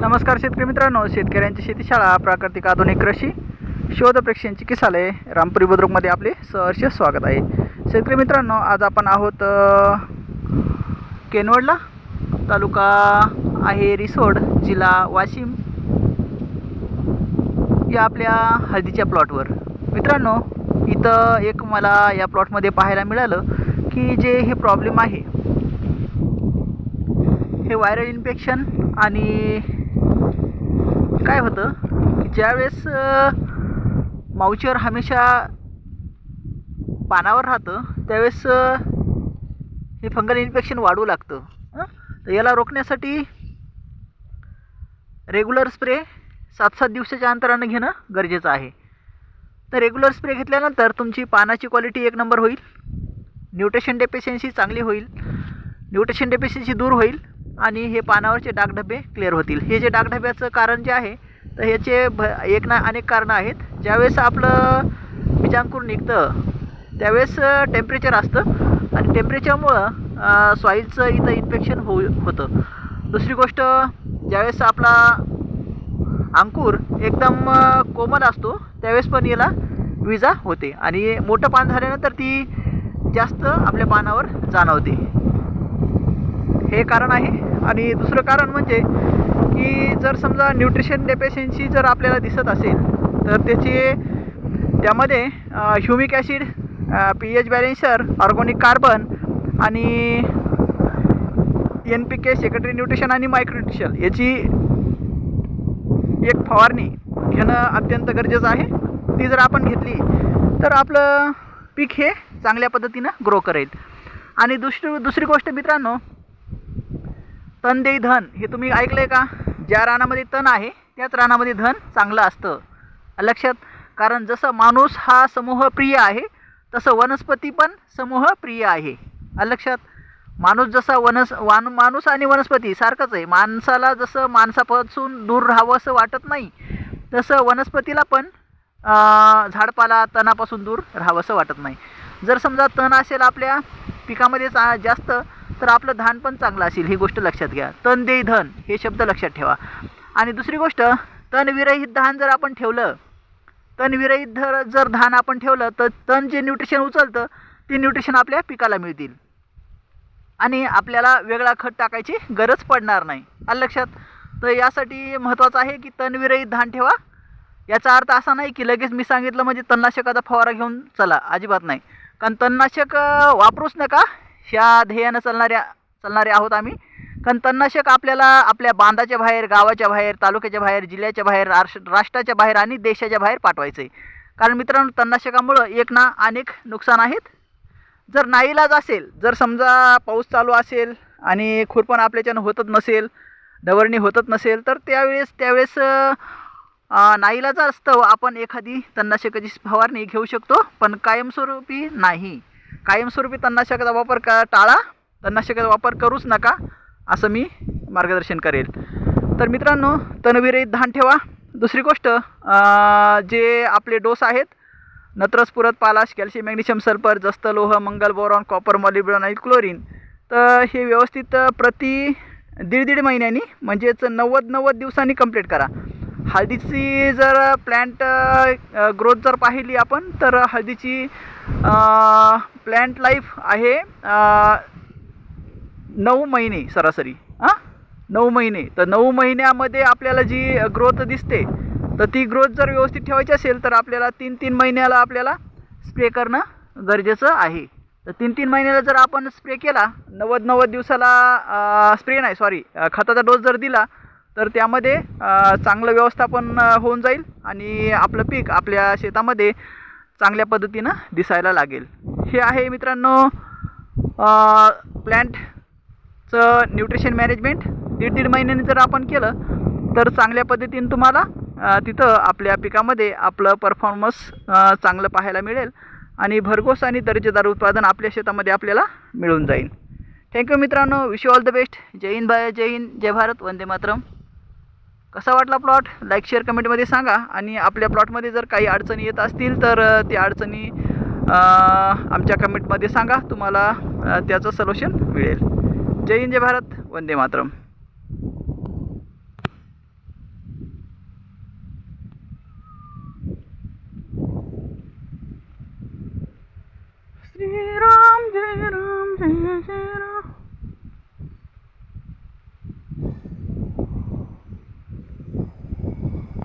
नमस्कार शेतकरी मित्रांनो, शेतकऱ्यांची शेतीशाळा प्राकृतिक आधुनिक कृषी शोध प्रेक्षांची किसाले रामपुरी बुद्रुकमध्ये आपले सहर्ष स्वागत आहे। शेतकरी मित्रांनो, आज आपण आहोत केनवडला, तालुका आहे रिसोड, जिल्हा वाशिम या आपल्या हळदीच्या प्लॉटवर। मित्रांनो, इथं एक मला या प्लॉटमध्ये पाहायला मिळालं की जे हे प्रॉब्लेम आहे हे व्हायरल इन्फेक्शन आणि काय होतं की ज्यावेळेस माउचर हमेशा पानावर राहतं त्यावेळेस हे फंगल इन्फेक्शन वाढू लागतं। तर याला रोखण्यासाठी रेग्युलर स्प्रे 7-7 दिवसाच्या अंतराने घेणं गरजेचं आहे। तर रेग्युलर स्प्रे घेतल्यानंतर तुमची पानाची क्वालिटी एक नंबर होईल, न्यूट्रिशन डेफिशियन्सी चांगली होईल, न्यूट्रिशन डेफिशियन्सी दूर होईल आणि हे पानावरचे डागधब्बे क्लिअर होतील। हे जे डागधब्ब्याचं कारण जे आहे तर ह्याचे अनेक कारणं आहेत। ज्यावेळेस आपलं बीजांकुर निघतं त्यावेळेस टेम्परेचर असतं आणि टेम्परेचरमुळं सॉईलचं इथं इन्फेक्शन होतं। दुसरी गोष्ट, ज्यावेळेस आपला अंकुर एकदम कोमल असतो त्यावेळेस पण याला विजा होते आणि मोठं पान झाल्यानंतर ती जास्त आपल्या पानावर जाणवते, हे कारण आहे। आणि दुसरं कारण म्हणजे की जर समजा न्यूट्रिशन डेफिशियन्सी जर आपल्याला दिसत असेल तर त्यामध्ये humic acid, pH बॅलेन्सर, organic carbon आणि NPK सेकंडरी न्यूट्रिशन आणि मायक्रोन्यूट्रिशन याची एक फवारणी घेणं अत्यंत गरजेचं आहे। ती जर आपण घेतली तर आपलं पीक हे चांगल्या पद्धतीनं ग्रो करेल। आणि दुसरी गोष्ट मित्रांनो, तण देई धन हे तुम्ही ऐकलं आहे का? ज्या रानामध्ये तण आहे त्याच रानामध्ये धन चांगलं असतं, लक्षात। कारण जसं माणूस हा समूह प्रिय आहे तसं वनस्पती पण समूह प्रिय आहे, लक्षात। माणूस जसा माणूस आणि वनस्पती सारखंच आहे। माणसाला जसं माणसापासून दूर राहावं असं वाटत नाही तसं वनस्पतीला पण झाडपाला तणापासून दूर राहावं असं वाटत नाही। जर समजा तण असेल आपल्या पिकामध्ये जास्त तर आपलं धान पण चांगलं असेल, ही गोष्ट लक्षात घ्या। तण देई धन हे शब्द लक्षात ठेवा। आणि दुसरी गोष्ट, तणविरहित धान जर आपण ठेवलं, तणविरहित जर धान आपण ठेवलं तर तण जे न्यूट्रिशन उचलतं ते न्यूट्रिशन आपल्या पिकाला मिळतील आणि आपल्याला वेगळा खत टाकायची गरज पडणार नाही, लक्षात। तर यासाठी महत्त्वाचं आहे की तणविरहित धान ठेवा। याचा अर्थ असा नाही की लगेच मी सांगितलं म्हणजे तणनाशकाचा फवारा घेऊन चला, अजिबात नाही। कारण तणनाशक वापरूच नका, ह्या ध्येयानं चालणारे आहोत आम्ही। कारण तणनाशक आपल्याला आपल्या बांधाच्या बाहेर, गावाच्या बाहेर, तालुक्याच्या बाहेर, जिल्ह्याच्या बाहेर, राष्ट्राच्या बाहेर आणि देशाच्या बाहेर पाठवायचं आहे। कारण मित्रांनो, तणनाशकामुळं एक ना अनेक नुकसान आहेत। जर नाईलाज असेल, जर समजा पाऊस चालू असेल आणि खुरपण आपल्याच्यानं होतच नसेल, डवरणी होतच नसेल तर त्यावेळेस नाईलाज असतं आपण एखादी तणनाशकाची फवारणी घेऊ शकतो, पण कायमस्वरूपी नाही। कायमस्वरूपी तणनाशकाचा वापर टाळा, तणनाशकाचा वापर करूच नका असं मी मार्गदर्शन करेल। तर मित्रांनो, तणविरहित धान ठेवा। दुसरी गोष्ट, जे आपले डोस आहेत नत्र, स्फुरद, पालाश, कॅल्शियम, मॅग्नेशियम, सल्फर, जस्त, लोह, मंगल, बोरॉन, कॉपर, मॉलिब्डेनम आणि क्लोरीन, तर हे व्यवस्थित प्रति दीड महिन्यांनी म्हणजेच 90 दिवसांनी कंप्लीट करा। हळदीची जर प्लॅन्ट ग्रोथ जर पाहिली आपण तर हळदीची प्लॅन्ट लाईफ आहे 9 महिने सरासरी, 9 महिने। तर 9 महिन्यामध्ये आपल्याला जी ग्रोथ दिसते तर ती ग्रोथ जर व्यवस्थित ठेवायची असेल तर आपल्याला 3-3 महिन्याला आपल्याला स्प्रे करणं गरजेचं आहे। तर 3-3 महिन्याला जर आपण स्प्रे केला, 90 दिवसाला खताचा डोस जर दिला तर त्यामध्ये चांगलं व्यवस्थापन होऊन जाईल आणि आपलं पीक आपल्या शेतामध्ये चांगल्या पद्धतीनं दिसायला लागेल। हे आहे मित्रांनो प्लॅन्टचं न्यूट्रिशन मॅनेजमेंट। दीड महिन्याने जर आपण केलं तर चांगल्या पद्धतीने तुम्हाला तिथं आपल्या पिकामध्ये आपलं परफॉर्मन्स चांगलं पाहायला मिळेल आणि भरघोस आणि दर्जेदार उत्पादन आपल्या शेतामध्ये आपल्याला मिळून जाईल। थँक्यू मित्रांनो, wish you all the best. जय हिंद, जय हिंद, जय भारत, वंदे मातरम। कसा वाटला प्लॉट लाईक शेअर कमेंटमध्ये सांगा आणि आपल्या प्लॉटमध्ये जर काही अडचणी येत असतील तर त्या अडचणी आमच्या कमेंटमध्ये सांगा, तुम्हाला त्याचं सोल्युशन मिळेल। जय हिंद, जय भारत, वंदे मातरम। रे